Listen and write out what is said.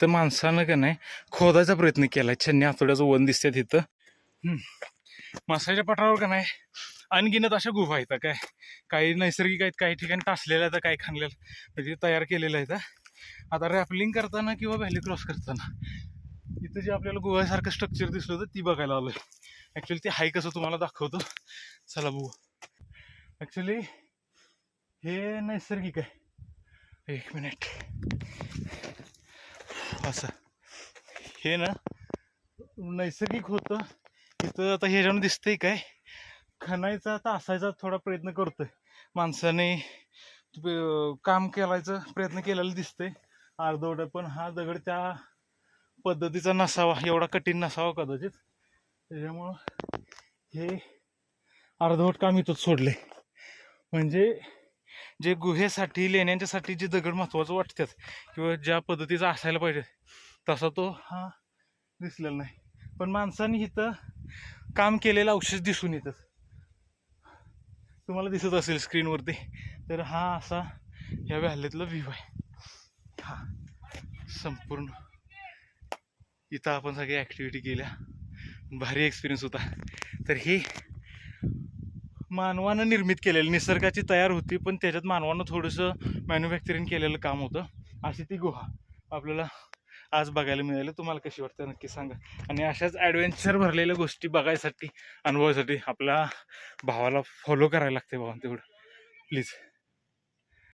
तर माणसानं का नाही खोदायचा प्रयत्न केला. छन्नी आतोड्याचं वन दिसतात इथं. मासाच्या पठारावर का नाही अनगिनत अशा गुहा आहेत. काय काही नैसर्गिक आहेत, काही ठिकाणी टासलेल्या आहेत, काही खाणलेल्या म्हणजे तयार केलेल्या आहेत. आता रॅपलिंग करताना किंवा व्हॅली क्रॉस करताना इथं जे आपल्याला गुहासारखं स्ट्रक्चर दिसलं होतं ती बघायला आलोय. ऍक्च्युली ते हाय कसं तुम्हाला दाखवतो, चला बघू. ऍक्च्युली हे नैसर्गिक आहे. एक मिनिट. असं हे ना नैसर्गिक होतं. इथं आता ह्याच्यानं दिसतंय काय खणायचा तासायचा थोडा प्रयत्न करतोय माणसाने, काम करायचा प्रयत्न केलेला दिसतंय अर्धवट. पण हा दगड त्या पद्धतीचा नसावा, एवढा कठीण नसावा कदाचित. त्याच्यामुळं हे अर्धवट काम इथंच सोडले. म्हणजे जे गुहेसाठी लेण्यांच्यासाठी जे दगड महत्वाचं वाटतात किंवा ज्या पद्धतीचा असायला पाहिजे तसा तो हा दिसलेला नाही. पण माणसाने इथं काम केलेलं अवशेष दिसून येतं, तुम्हाला दिसत असेल स्क्रीनवरती. तर हा असा या व्हॅलीतला व्ह्यू आहे. हा संपूर्ण इथं आपण सगळ्या ॲक्टिव्हिटी केल्या, भारी एक्सपिरियन्स होता. तर ही मानवानं निर्मित केलेली निसर्गाची तयार होती, पण त्याच्यात मानवानं थोडंसं मॅन्युफॅक्चरिंग केलेलं काम होतं. अशी ती गुहा आपल्याला आज बघायला मिळाली. तुम्हाला कशी वाटतं नक्की सांगा. आणि अशाच ॲडव्हेंचर भरलेल्या गोष्टी बघायसाठी, अनुभवासाठी आपल्या भावाला फॉलो करायला लागते भावा तेवढं प्लीज.